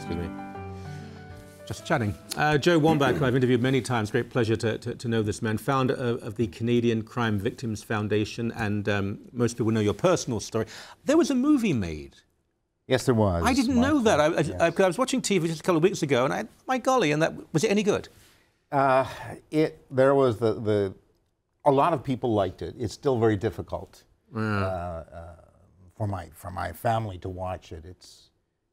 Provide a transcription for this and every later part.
Excuse me. Just chatting. Joe Wamback, who I've interviewed many times. Great pleasure to know this man. Founder of the Canadian Crime Victims Foundation, and most people know your personal story. There was a movie made. Yes, there was. I didn't know that. I was watching TV just a couple of weeks ago, and my golly, and was it any good? There was a lot of people liked it. It's still very difficult for my family to watch it.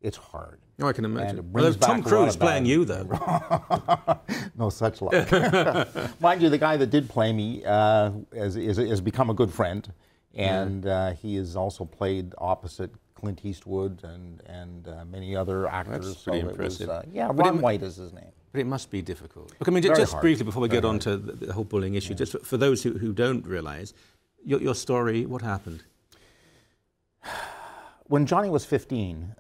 It's hard. Oh, I can imagine. Well, Tom Cruise playing you, though. No such luck. Mind you, the guy that did play me has become a good friend, and he has also played opposite Clint Eastwood and many other actors. That's pretty impressive. Yeah, Ron White is his name. But it must be difficult. Look, I mean, just briefly before we get on to the whole bullying issue, just for those who don't realize, your story, what happened? When Johnny was 15,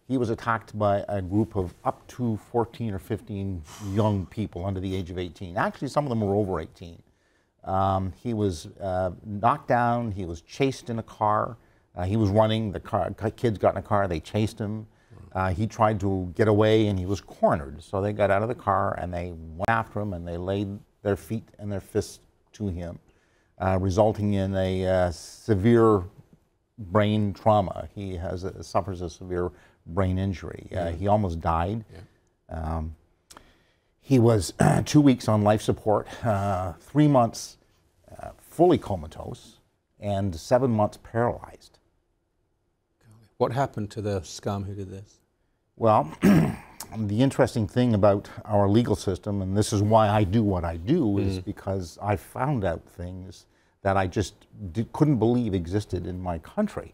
he was attacked by a group of up to 14 or 15 young people under the age of 18. Actually, some of them were over 18. He was knocked down. He was chased in a car. He was running. The kids got in a car. They chased him. He tried to get away, and he was cornered. So they got out of the car, and they went after him, and they laid their feet and their fists to him, resulting in a severe brain trauma. He suffers a severe brain injury. He almost died. Yeah. He was 2 weeks on life support, 3 months fully comatose, and 7 months paralyzed. What happened to the scum who did this? Well, the interesting thing about our legal system, and this is why I do what I do, is because I found out things that I just couldn't believe existed in my country.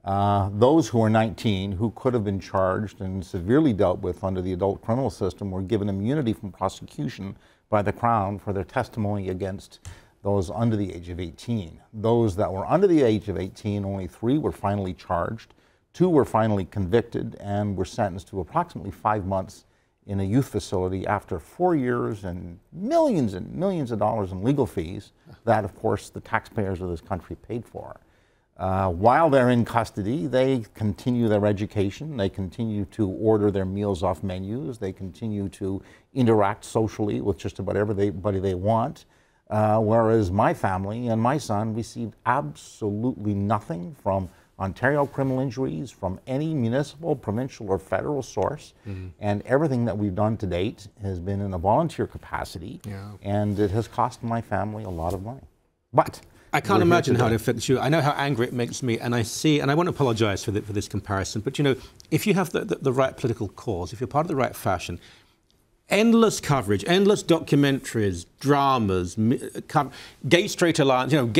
Those who are 19, who could have been charged and severely dealt with under the adult criminal system, were given immunity from prosecution by the Crown for their testimony against those under the age of 18. Those that were under the age of 18, only 3 were finally charged, 2 were finally convicted, and were sentenced to approximately 5 months in a youth facility after 4 years and millions of dollars in legal fees that, of course, the taxpayers of this country paid for. While they're in custody, they continue their education, they continue to order their meals off menus, they continue to interact socially with just about everybody they want, whereas my family and my son received absolutely nothing from Ontario Criminal Injuries, from any municipal, provincial, or federal source, and everything that we've done to date has been in a volunteer capacity, and it has cost my family a lot of money. But I can't imagine how it affects you. I know how angry it makes me, and I see, and I want to apologize for this comparison, but you know, if you have the right political cause, if you're part of the right fashion, endless coverage, endless documentaries, dramas, Gay Straight Alliance, you know,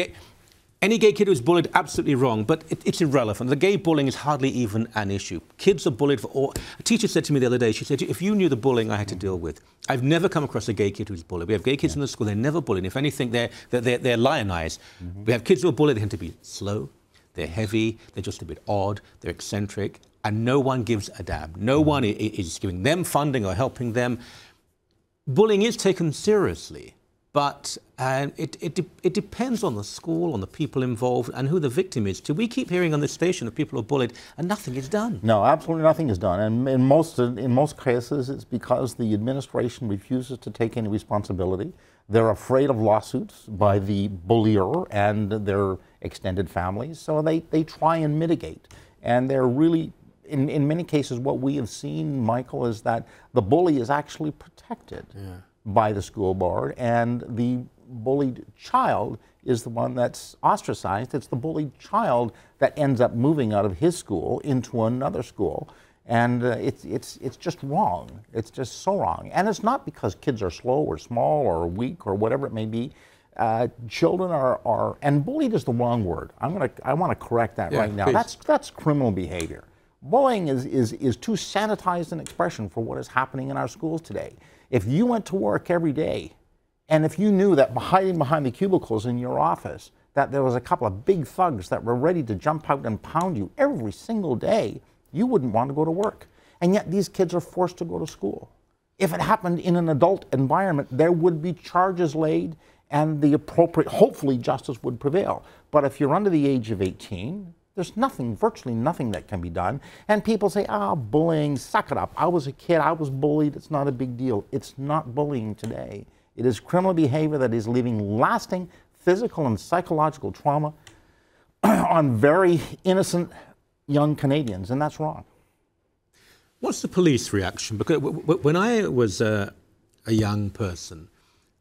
any gay kid who's bullied, absolutely wrong, but it's irrelevant. The gay bullying is hardly even an issue. Kids are bullied for all. A teacher said to me the other day, she said, if you knew the bullying I had to deal with, I've never come across a gay kid who's bullied. We have gay kids in the school, they're never bullied. If anything, they're lionized. We have kids who are bullied, they tend to be slow, they're heavy, they're just a bit odd, they're eccentric, and no one gives a damn. No one is giving them funding or helping them. Bullying is taken seriously. But it depends on the school, on the people involved, and who the victim is. We keep hearing on this station of people who are bullied, and nothing is done. No, absolutely nothing is done. And in most cases, it's because the administration refuses to take any responsibility. They're afraid of lawsuits by the bullier and their extended families, so they try and mitigate. And they're really, in many cases, what we have seen, Michael, is that the bully is actually protected by the school board, and the bullied child is the one that's ostracized. It's the bullied child that ends up moving out of his school into another school, and it's just wrong. It's just so wrong. And it's not because kids are slow or small or weak or whatever it may be. Children are, and bullied is the wrong word. I want to correct that right now. Please. That's criminal behavior. Bullying is too sanitized an expression for what is happening in our schools today. If you went to work every day, and if you knew that hiding behind the cubicles in your office, that there was a couple of big thugs that were ready to jump out and pound you every single day, you wouldn't want to go to work. And yet these kids are forced to go to school. If it happened in an adult environment, there would be charges laid, and the appropriate, hopefully, justice would prevail. But if you're under the age of 18, There's nothing, virtually nothing that can be done. And people say, bullying, suck it up. I was a kid, I was bullied, it's not a big deal. It's not bullying today. It is criminal behavior that is leaving lasting physical and psychological trauma on very innocent young Canadians, and that's wrong. What's the police reaction? Because when I was a young person,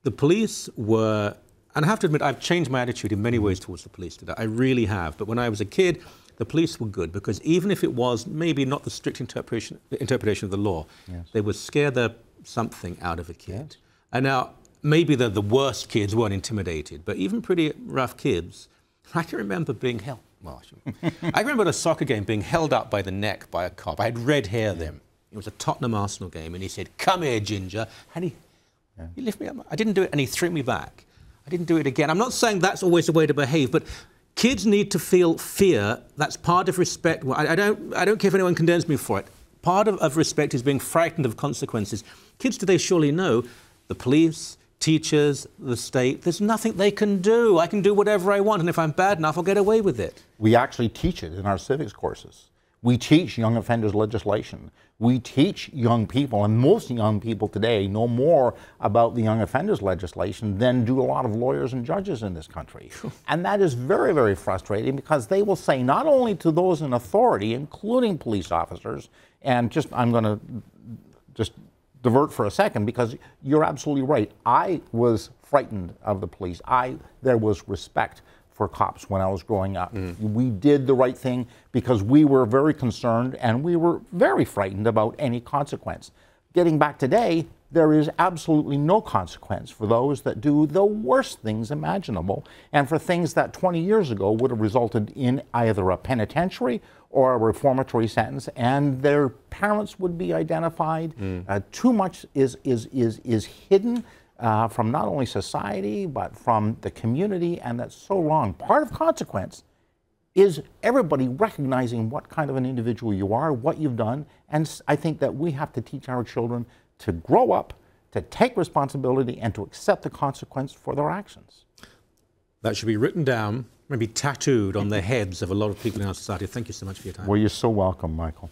the police were, and I have to admit, I've changed my attitude in many ways towards the police today. I really have. But when I was a kid, the police were good, because even if it was maybe not the strict interpretation of the law, yes, they would scare the something out of a kid. Yes. And now, maybe the worst kids weren't intimidated, but even pretty rough kids, I can remember being held. Well, I remember at a soccer game being held up by the neck by a cop. I had red hair then. It was a Tottenham Arsenal game, and he said, "Come here, Ginger." And he lifted me up. I didn't do it, and he threw me back. I didn't do it again. I'm not saying that's always the way to behave, but kids need to feel fear. That's part of respect. Well, I don't care if anyone condemns me for it. Part of respect is being frightened of consequences. Kids today surely know the police, teachers, the state, there's nothing they can do. I can do whatever I want, and if I'm bad enough, I'll get away with it. We actually teach it in our civics courses. We teach young offenders legislation. We teach young people, and most young people today know more about the young offenders legislation than do a lot of lawyers and judges in this country. And that is very, very frustrating, because they will say not only to those in authority, including police officers, and I'm going to just divert for a second, because you're absolutely right. I was frightened of the police. There was respect for cops when I was growing up. We did the right thing because we were very concerned, and we were very frightened about any consequence. Getting back today, there is absolutely no consequence for those that do the worst things imaginable, and for things that 20 years ago would have resulted in either a penitentiary or a reformatory sentence, and their parents would be identified. Too much is hidden from not only society, but from the community, and that's so wrong. Part of consequence is everybody recognizing what kind of an individual you are, what you've done, and I think that we have to teach our children to grow up, to take responsibility, and to accept the consequence for their actions. That should be written down, maybe tattooed on the heads of a lot of people in our society. Thank you so much for your time. Well, you're so welcome, Michael.